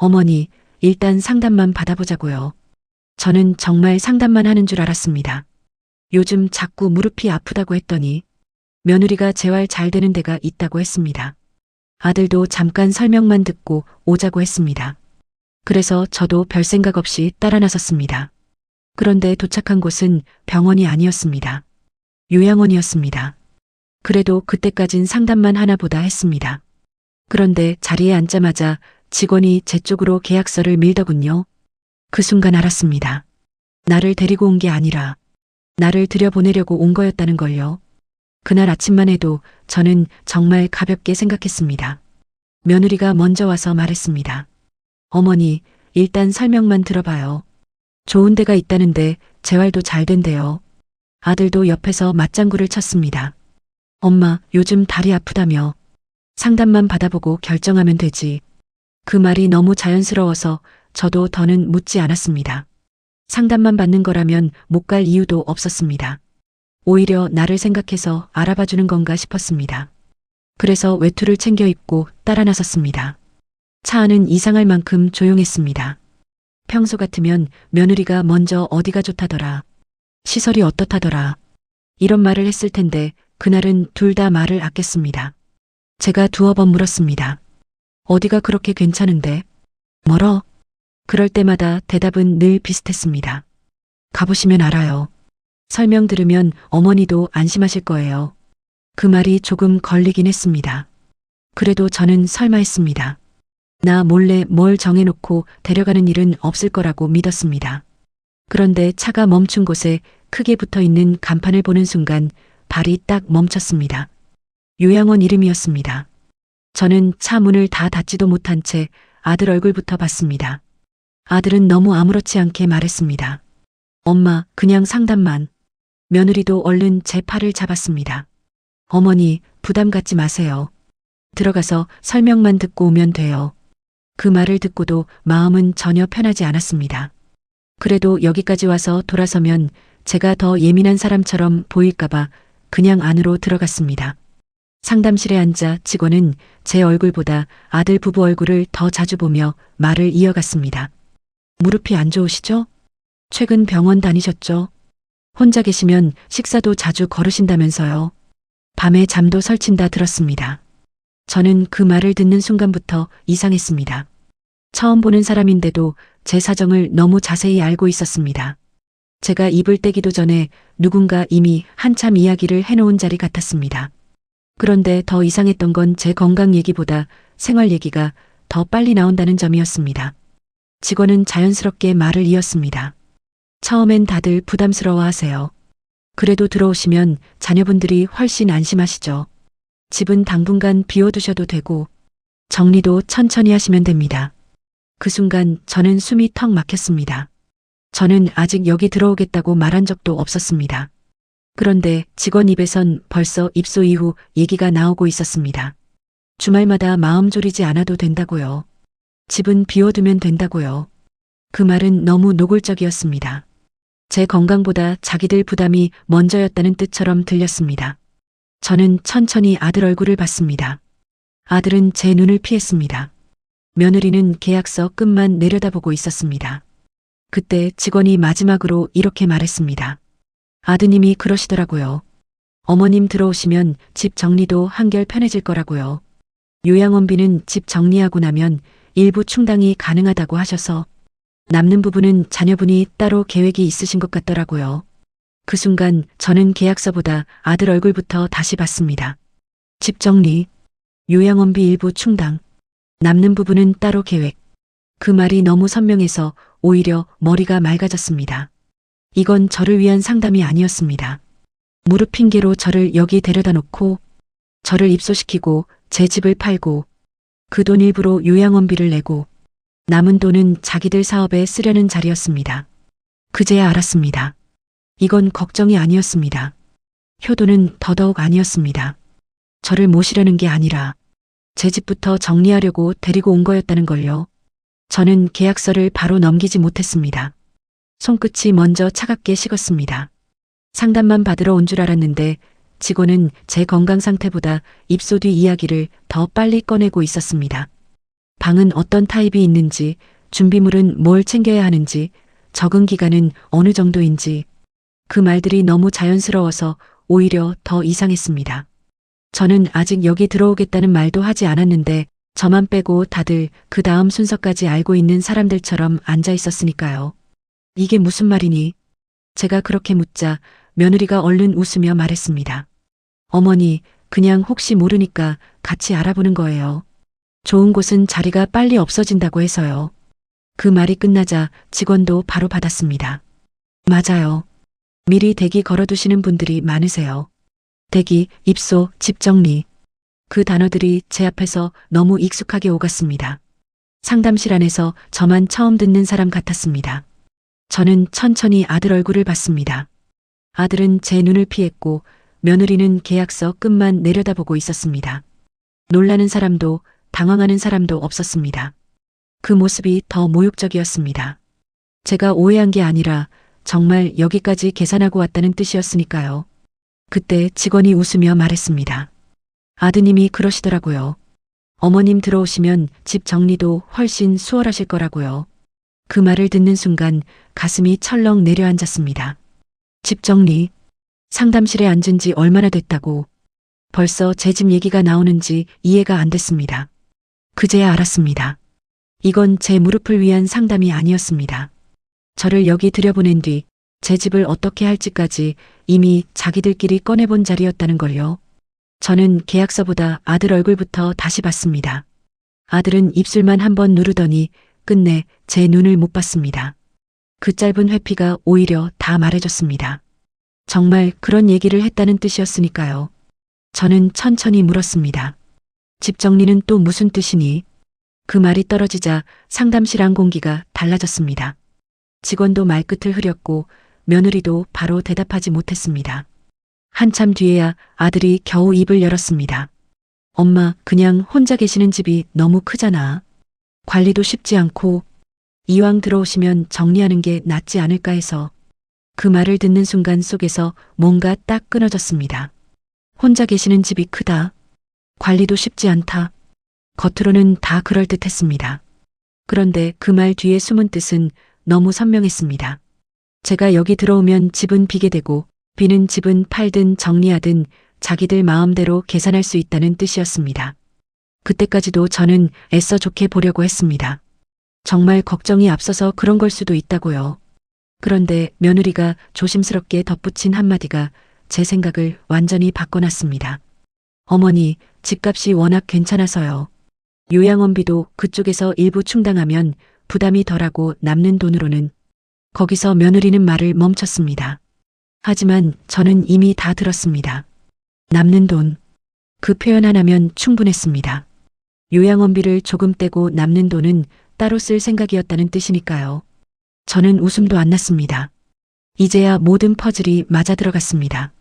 어머니, 일단 상담만 받아보자고요. 저는 정말 상담만 하는 줄 알았습니다. 요즘 자꾸 무릎이 아프다고 했더니 며느리가 재활 잘 되는 데가 있다고 했습니다. 아들도 잠깐 설명만 듣고 오자고 했습니다. 그래서 저도 별 생각 없이 따라 나섰습니다. 그런데 도착한 곳은 병원이 아니었습니다. 요양원이었습니다. 그래도 그때까진 상담만 하나 보다 했습니다. 그런데 자리에 앉자마자 직원이 제 쪽으로 계약서를 밀더군요. 그 순간 알았습니다. 나를 데리고 온 게 아니라 나를 들여보내려고 온 거였다는 걸요. 그날 아침만 해도 저는 정말 가볍게 생각했습니다. 며느리가 먼저 와서 말했습니다. 어머니, 일단 설명만 들어봐요. 좋은 데가 있다는데 재활도 잘 된대요. 아들도 옆에서 맞장구를 쳤습니다. 엄마, 요즘 다리 아프다며. 상담만 받아보고 결정하면 되지. 그 말이 너무 자연스러워서 저도 더는 묻지 않았습니다. 상담만 받는 거라면 못 갈 이유도 없었습니다. 오히려 나를 생각해서 알아봐 주는 건가 싶었습니다. 그래서 외투를 챙겨 입고 따라 나섰습니다. 차 안은 이상할 만큼 조용했습니다. 평소 같으면 며느리가 먼저 어디가 좋다더라, 시설이 어떻다더라, 이런 말을 했을 텐데 그날은 둘 다 말을 아꼈습니다. 제가 두어 번 물었습니다. 어디가 그렇게 괜찮은데? 멀어? 그럴 때마다 대답은 늘 비슷했습니다. 가보시면 알아요. 설명 들으면 어머니도 안심하실 거예요. 그 말이 조금 걸리긴 했습니다. 그래도 저는 설마 했습니다. 나 몰래 뭘 정해놓고 데려가는 일은 없을 거라고 믿었습니다. 그런데 차가 멈춘 곳에 크게 붙어있는 간판을 보는 순간 발이 딱 멈췄습니다. 요양원 이름이었습니다. 저는 차 문을 다 닫지도 못한 채 아들 얼굴부터 봤습니다. 아들은 너무 아무렇지 않게 말했습니다. 엄마, 그냥 상담만. 며느리도 얼른 제 팔을 잡았습니다. 어머니, 부담 갖지 마세요. 들어가서 설명만 듣고 오면 돼요. 그 말을 듣고도 마음은 전혀 편하지 않았습니다. 그래도 여기까지 와서 돌아서면 제가 더 예민한 사람처럼 보일까봐 그냥 안으로 들어갔습니다. 상담실에 앉아 직원은 제 얼굴보다 아들 부부 얼굴을 더 자주 보며 말을 이어갔습니다. 무릎이 안 좋으시죠? 최근 병원 다니셨죠? 혼자 계시면 식사도 자주 거르신다면서요. 밤에 잠도 설친다 들었습니다. 저는 그 말을 듣는 순간부터 이상했습니다. 처음 보는 사람인데도 제 사정을 너무 자세히 알고 있었습니다. 제가 입을 떼기도 전에 누군가 이미 한참 이야기를 해놓은 자리 같았습니다. 그런데 더 이상했던 건 제 건강 얘기보다 생활 얘기가 더 빨리 나온다는 점이었습니다. 직원은 자연스럽게 말을 이었습니다. 처음엔 다들 부담스러워 하세요. 그래도 들어오시면 자녀분들이 훨씬 안심하시죠. 집은 당분간 비워두셔도 되고 정리도 천천히 하시면 됩니다. 그 순간 저는 숨이 턱 막혔습니다. 저는 아직 여기 들어오겠다고 말한 적도 없었습니다. 그런데 직원 입에선 벌써 입소 이후 얘기가 나오고 있었습니다. 주말마다 마음 졸이지 않아도 된다고요. 집은 비워두면 된다고요. 그 말은 너무 노골적이었습니다. 제 건강보다 자기들 부담이 먼저였다는 뜻처럼 들렸습니다. 저는 천천히 아들 얼굴을 봤습니다. 아들은 제 눈을 피했습니다. 며느리는 계약서 끝만 내려다보고 있었습니다. 그때 직원이 마지막으로 이렇게 말했습니다. 아드님이 그러시더라고요. 어머님 들어오시면 집 정리도 한결 편해질 거라고요. 요양원비는 집 정리하고 나면 일부 충당이 가능하다고 하셔서 남는 부분은 자녀분이 따로 계획이 있으신 것 같더라고요. 그 순간 저는 계약서보다 아들 얼굴부터 다시 봤습니다. 집 정리, 요양원비 일부 충당, 남는 부분은 따로 계획. 그 말이 너무 선명해서 오히려 머리가 맑아졌습니다. 이건 저를 위한 상담이 아니었습니다. 무릎 핑계로 저를 여기 데려다 놓고 저를 입소시키고 제 집을 팔고 그 돈 일부로 요양원비를 내고 남은 돈은 자기들 사업에 쓰려는 자리였습니다. 그제야 알았습니다. 이건 걱정이 아니었습니다. 효도는 더더욱 아니었습니다. 저를 모시려는 게 아니라 제 집부터 정리하려고 데리고 온 거였다는 걸요. 저는 계약서를 바로 넘기지 못했습니다. 손끝이 먼저 차갑게 식었습니다. 상담만 받으러 온 줄 알았는데 직원은 제 건강 상태보다 입소 뒤 이야기를 더 빨리 꺼내고 있었습니다. 방은 어떤 타입이 있는지, 준비물은 뭘 챙겨야 하는지, 적응 기간은 어느 정도인지, 그 말들이 너무 자연스러워서 오히려 더 이상했습니다. 저는 아직 여기 들어오겠다는 말도 하지 않았는데 저만 빼고 다들 그 다음 순서까지 알고 있는 사람들처럼 앉아 있었으니까요. 이게 무슨 말이니? 제가 그렇게 묻자 며느리가 얼른 웃으며 말했습니다. 어머니, 그냥 혹시 모르니까 같이 알아보는 거예요. 좋은 곳은 자리가 빨리 없어진다고 해서요. 그 말이 끝나자 직원도 바로 받았습니다. 맞아요. 미리 대기 걸어두시는 분들이 많으세요. 대기, 입소, 집 정리. 그 단어들이 제 앞에서 너무 익숙하게 오갔습니다. 상담실 안에서 저만 처음 듣는 사람 같았습니다. 저는 천천히 아들 얼굴을 봤습니다. 아들은 제 눈을 피했고 며느리는 계약서 끝만 내려다보고 있었습니다. 놀라는 사람도 당황하는 사람도 없었습니다. 그 모습이 더 모욕적이었습니다. 제가 오해한 게 아니라 정말 여기까지 계산하고 왔다는 뜻이었으니까요. 그때 직원이 웃으며 말했습니다. 아드님이 그러시더라고요. 어머님 들어오시면 집 정리도 훨씬 수월하실 거라고요. 그 말을 듣는 순간 가슴이 철렁 내려앉았습니다. 집 정리. 상담실에 앉은 지 얼마나 됐다고. 벌써 제 집 얘기가 나오는지 이해가 안 됐습니다. 그제야 알았습니다. 이건 제 무릎을 위한 상담이 아니었습니다. 저를 여기 들여보낸 뒤 제 집을 어떻게 할지까지 이미 자기들끼리 꺼내본 자리였다는 걸요. 저는 계약서보다 아들 얼굴부터 다시 봤습니다. 아들은 입술만 한번 누르더니 끝내 제 눈을 못 봤습니다. 그 짧은 회피가 오히려 다 말해줬습니다. 정말 그런 얘기를 했다는 뜻이었으니까요. 저는 천천히 물었습니다. 집 정리는 또 무슨 뜻이니? 그 말이 떨어지자 상담실 안 공기가 달라졌습니다. 직원도 말끝을 흐렸고 며느리도 바로 대답하지 못했습니다. 한참 뒤에야 아들이 겨우 입을 열었습니다. 엄마, 그냥 혼자 계시는 집이 너무 크잖아. 관리도 쉽지 않고 이왕 들어오시면 정리하는 게 낫지 않을까 해서. 그 말을 듣는 순간 속에서 뭔가 딱 끊어졌습니다. 혼자 계시는 집이 크다. 관리도 쉽지 않다. 겉으로는 다 그럴듯했습니다. 그런데 그 말 뒤에 숨은 뜻은 너무 선명했습니다. 제가 여기 들어오면 집은 비게 되고 비는 집은 팔든 정리하든 자기들 마음대로 계산할 수 있다는 뜻이었습니다. 그때까지도 저는 애써 좋게 보려고 했습니다. 정말 걱정이 앞서서 그런 걸 수도 있다고요. 그런데 며느리가 조심스럽게 덧붙인 한마디가 제 생각을 완전히 바꿔놨습니다. 어머니, 집값이 워낙 괜찮아서요. 요양원비도 그쪽에서 일부 충당하면 부담이 덜하고 남는 돈으로는. 거기서 며느리는 말을 멈췄습니다. 하지만 저는 이미 다 들었습니다. 남는 돈. 그 표현 하나면 충분했습니다. 요양원비를 조금 떼고 남는 돈은 따로 쓸 생각이었다는 뜻이니까요. 저는 웃음도 안 났습니다. 이제야 모든 퍼즐이 맞아 들어갔습니다.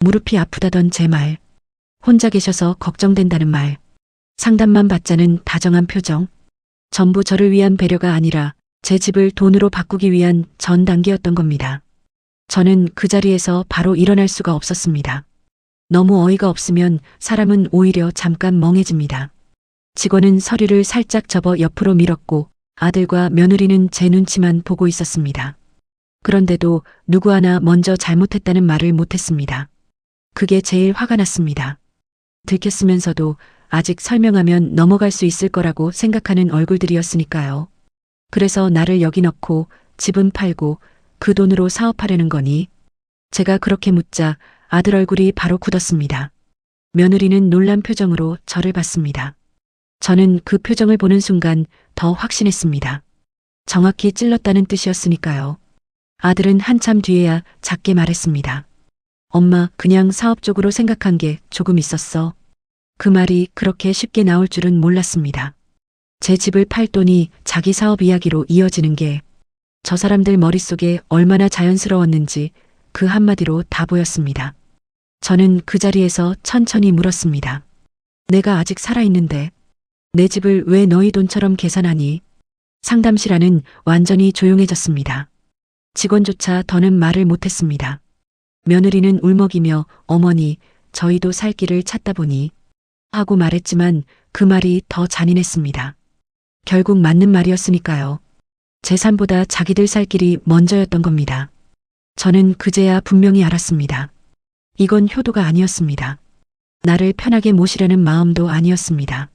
무릎이 아프다던 제 말, 혼자 계셔서 걱정된다는 말, 상담만 받자는 다정한 표정, 전부 저를 위한 배려가 아니라 제 집을 돈으로 바꾸기 위한 전 단계였던 겁니다. 저는 그 자리에서 바로 일어날 수가 없었습니다. 너무 어이가 없으면 사람은 오히려 잠깐 멍해집니다. 직원은 서류를 살짝 접어 옆으로 밀었고 아들과 며느리는 제 눈치만 보고 있었습니다. 그런데도 누구 하나 먼저 잘못했다는 말을 못했습니다. 그게 제일 화가 났습니다. 들켰으면서도 아직 설명하면 넘어갈 수 있을 거라고 생각하는 얼굴들이었으니까요. 그래서 나를 여기 넣고 집은 팔고 그 돈으로 사업하려는 거니? 제가 그렇게 묻자 아들 얼굴이 바로 굳었습니다. 며느리는 놀란 표정으로 저를 봤습니다. 저는 그 표정을 보는 순간 더 확신했습니다. 정확히 찔렀다는 뜻이었으니까요. 아들은 한참 뒤에야 작게 말했습니다. 엄마, 그냥 사업 쪽으로 생각한 게 조금 있었어. 그 말이 그렇게 쉽게 나올 줄은 몰랐습니다. 제 집을 팔 돈이 자기 사업 이야기로 이어지는 게 저 사람들 머릿속에 얼마나 자연스러웠는지 그 한마디로 다 보였습니다. 저는 그 자리에서 천천히 물었습니다. 내가 아직 살아있는데 내 집을 왜 너희 돈처럼 계산하니? 상담실 안은 완전히 조용해졌습니다. 직원조차 더는 말을 못했습니다. 며느리는 울먹이며 어머니, 저희도 살 길을 찾다 보니 하고 말했지만 그 말이 더 잔인했습니다. 결국 맞는 말이었으니까요. 제 삶보다 자기들 살 길이 먼저였던 겁니다. 저는 그제야 분명히 알았습니다. 이건 효도가 아니었습니다. 나를 편하게 모시려는 마음도 아니었습니다.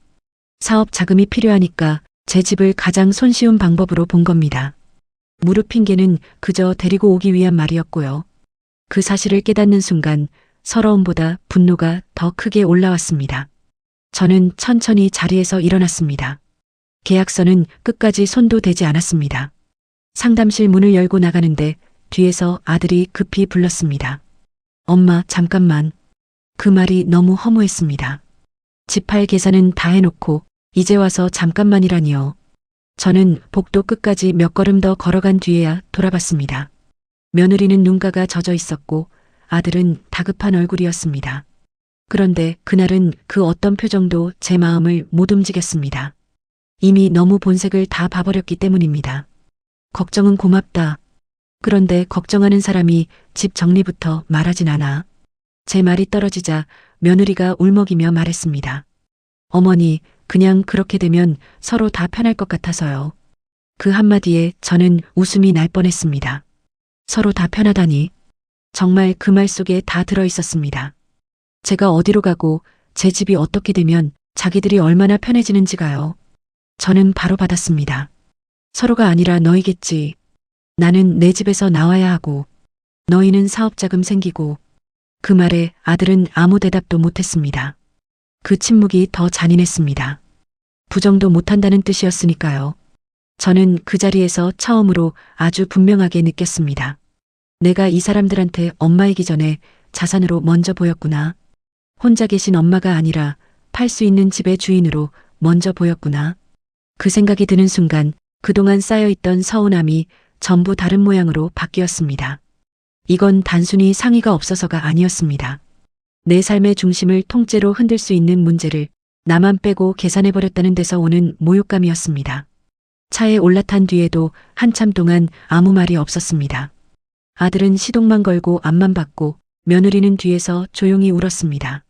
사업 자금이 필요하니까 제 집을 가장 손쉬운 방법으로 본 겁니다. 무릎 핑계는 그저 데리고 오기 위한 말이었고요. 그 사실을 깨닫는 순간 서러움보다 분노가 더 크게 올라왔습니다. 저는 천천히 자리에서 일어났습니다. 계약서는 끝까지 손도 대지 않았습니다. 상담실 문을 열고 나가는데 뒤에서 아들이 급히 불렀습니다. 엄마, 잠깐만. 그 말이 너무 허무했습니다. 집 팔 계산은 다 해놓고 이제 와서 잠깐만이라니요. 저는 복도 끝까지 몇 걸음 더 걸어간 뒤에야 돌아봤습니다. 며느리는 눈가가 젖어 있었고 아들은 다급한 얼굴이었습니다. 그런데 그날은 그 어떤 표정도 제 마음을 못 움직였습니다. 이미 너무 본색을 다 봐버렸기 때문입니다. 걱정은 고맙다. 그런데 걱정하는 사람이 집 정리부터 말하진 않아. 제 말이 떨어지자 며느리가 울먹이며 말했습니다. 어머니, 그냥 그렇게 되면 서로 다 편할 것 같아서요. 그 한마디에 저는 웃음이 날 뻔했습니다. 서로 다 편하다니. 정말 그 말 속에 다 들어 있었습니다. 제가 어디로 가고 제 집이 어떻게 되면 자기들이 얼마나 편해지는지가요. 저는 바로 받았습니다. 서로가 아니라 너희겠지. 나는 내 집에서 나와야 하고 너희는 사업자금 생기고. 그 말에 아들은 아무 대답도 못했습니다. 그 침묵이 더 잔인했습니다. 부정도 못한다는 뜻이었으니까요. 저는 그 자리에서 처음으로 아주 분명하게 느꼈습니다. 내가 이 사람들한테 엄마이기 전에 자산으로 먼저 보였구나. 혼자 계신 엄마가 아니라 팔 수 있는 집의 주인으로 먼저 보였구나. 그 생각이 드는 순간 그동안 쌓여있던 서운함이 전부 다른 모양으로 바뀌었습니다. 이건 단순히 상의가 없어서가 아니었습니다. 내 삶의 중심을 통째로 흔들 수 있는 문제를 나만 빼고 계산해버렸다는 데서 오는 모욕감이었습니다. 차에 올라탄 뒤에도 한참 동안 아무 말이 없었습니다. 아들은 시동만 걸고 앞만 봤고 며느리는 뒤에서 조용히 울었습니다.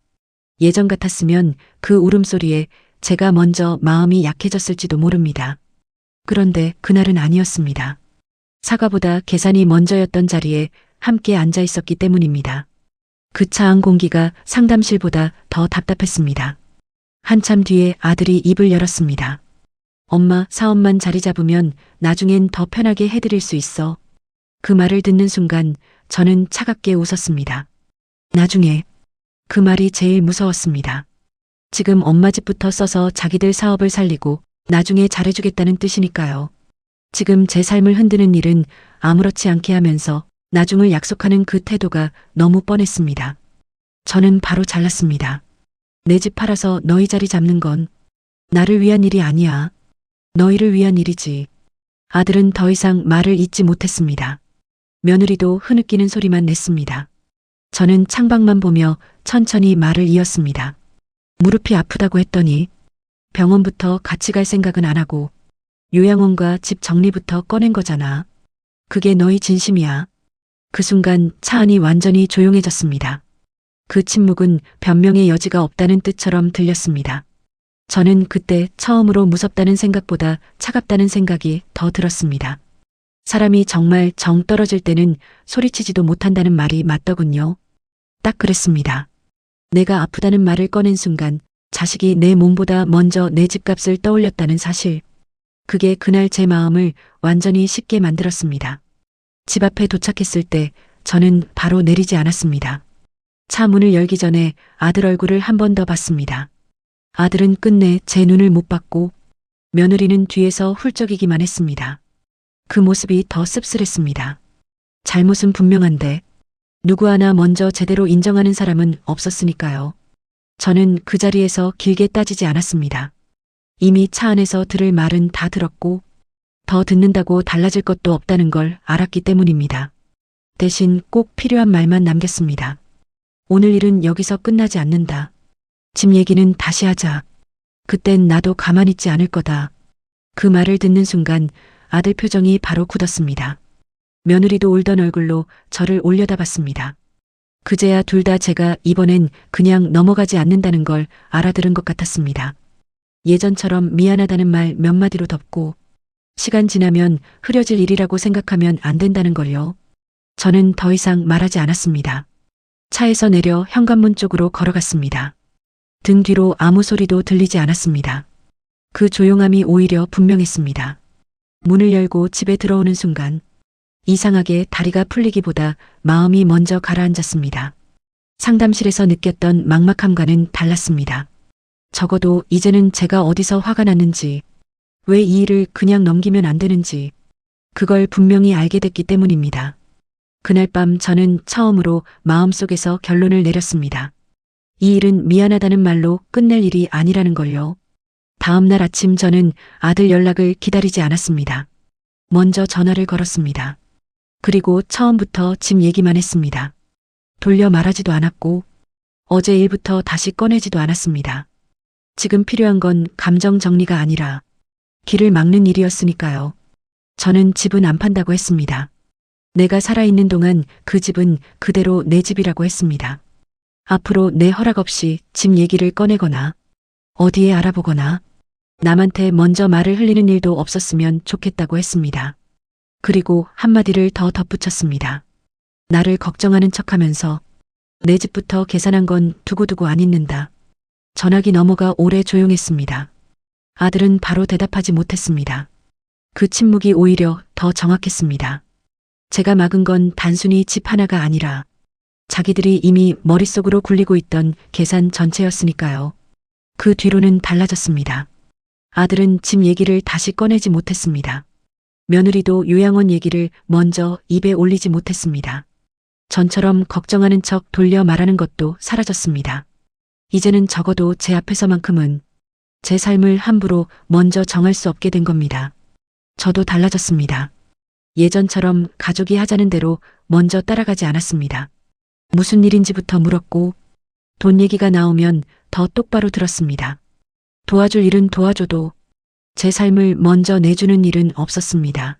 예전 같았으면 그 울음소리에 제가 먼저 마음이 약해졌을지도 모릅니다. 그런데 그날은 아니었습니다. 사과보다 계산이 먼저였던 자리에 함께 앉아 있었기 때문입니다. 그 차안 공기가 상담실보다 더 답답했습니다. 한참 뒤에 아들이 입을 열었습니다. 엄마, 사업만 자리 잡으면 나중엔 더 편하게 해드릴 수 있어. 그 말을 듣는 순간 저는 차갑게 웃었습니다. 나중에. 그 말이 제일 무서웠습니다. 지금 엄마 집부터 써서 자기들 사업을 살리고 나중에 잘해주겠다는 뜻이니까요. 지금 제 삶을 흔드는 일은 아무렇지 않게 하면서 나중을 약속하는 그 태도가 너무 뻔했습니다. 저는 바로 잘랐습니다. 내 집 팔아서 너희 자리 잡는 건 나를 위한 일이 아니야. 너희를 위한 일이지. 아들은 더 이상 말을 잇지 못했습니다. 며느리도 흐느끼는 소리만 냈습니다. 저는 창밖만 보며 천천히 말을 이었습니다. 무릎이 아프다고 했더니 병원부터 같이 갈 생각은 안 하고 요양원과 집 정리부터 꺼낸 거잖아. 그게 너희 진심이야. 그 순간 차 안이 완전히 조용해졌습니다. 그 침묵은 변명의 여지가 없다는 뜻처럼 들렸습니다. 저는 그때 처음으로 무섭다는 생각보다 차갑다는 생각이 더 들었습니다. 사람이 정말 정 떨어질 때는 소리치지도 못한다는 말이 맞더군요. 딱 그랬습니다. 내가 아프다는 말을 꺼낸 순간 자식이 내 몸보다 먼저 내 집값을 떠올렸다는 사실. 그게 그날 제 마음을 완전히 식게 만들었습니다. 집 앞에 도착했을 때 저는 바로 내리지 않았습니다. 차 문을 열기 전에 아들 얼굴을 한 번 더 봤습니다. 아들은 끝내 제 눈을 못 봤고 며느리는 뒤에서 훌쩍이기만 했습니다. 그 모습이 더 씁쓸했습니다. 잘못은 분명한데 누구 하나 먼저 제대로 인정하는 사람은 없었으니까요. 저는 그 자리에서 길게 따지지 않았습니다. 이미 차 안에서 들을 말은 다 들었고 더 듣는다고 달라질 것도 없다는 걸 알았기 때문입니다. 대신 꼭 필요한 말만 남겼습니다. 오늘 일은 여기서 끝나지 않는다. 집 얘기는 다시 하자. 그땐 나도 가만히 있지 않을 거다. 그 말을 듣는 순간 아들 표정이 바로 굳었습니다. 며느리도 울던 얼굴로 저를 올려다봤습니다. 그제야 둘 다 제가 이번엔 그냥 넘어가지 않는다는 걸 알아들은 것 같았습니다. 예전처럼 미안하다는 말 몇 마디로 덮고 시간 지나면 흐려질 일이라고 생각하면 안 된다는 걸요. 저는 더 이상 말하지 않았습니다. 차에서 내려 현관문 쪽으로 걸어갔습니다. 등 뒤로 아무 소리도 들리지 않았습니다. 그 조용함이 오히려 분명했습니다. 문을 열고 집에 들어오는 순간 이상하게 다리가 풀리기보다 마음이 먼저 가라앉았습니다. 상담실에서 느꼈던 막막함과는 달랐습니다. 적어도 이제는 제가 어디서 화가 났는지, 왜 이 일을 그냥 넘기면 안 되는지, 그걸 분명히 알게 됐기 때문입니다. 그날 밤 저는 처음으로 마음속에서 결론을 내렸습니다. 이 일은 미안하다는 말로 끝낼 일이 아니라는 걸요. 다음 날 아침 저는 아들 연락을 기다리지 않았습니다. 먼저 전화를 걸었습니다. 그리고 처음부터 집 얘기만 했습니다. 돌려 말하지도 않았고 어제 일부터 다시 꺼내지도 않았습니다. 지금 필요한 건 감정 정리가 아니라 길을 막는 일이었으니까요. 저는 집은 안 판다고 했습니다. 내가 살아있는 동안 그 집은 그대로 내 집이라고 했습니다. 앞으로 내 허락 없이 집 얘기를 꺼내거나 어디에 알아보거나 남한테 먼저 말을 흘리는 일도 없었으면 좋겠다고 했습니다. 그리고 한마디를 더 덧붙였습니다. 나를 걱정하는 척하면서 내 집부터 계산한 건 두고두고 안 잊는다. 전화기 너머가 오래 조용했습니다. 아들은 바로 대답하지 못했습니다. 그 침묵이 오히려 더 정확했습니다. 제가 막은 건 단순히 집 하나가 아니라 자기들이 이미 머릿속으로 굴리고 있던 계산 전체였으니까요. 그 뒤로는 달라졌습니다. 아들은 집 얘기를 다시 꺼내지 못했습니다. 며느리도 요양원 얘기를 먼저 입에 올리지 못했습니다. 전처럼 걱정하는 척 돌려 말하는 것도 사라졌습니다. 이제는 적어도 제 앞에서만큼은 제 삶을 함부로 먼저 정할 수 없게 된 겁니다. 저도 달라졌습니다. 예전처럼 가족이 하자는 대로 먼저 따라가지 않았습니다. 무슨 일인지부터 물었고 돈 얘기가 나오면 더 똑바로 들었습니다. 도와줄 일은 도와줘도 제 삶을 먼저 내주는 일은 없었습니다.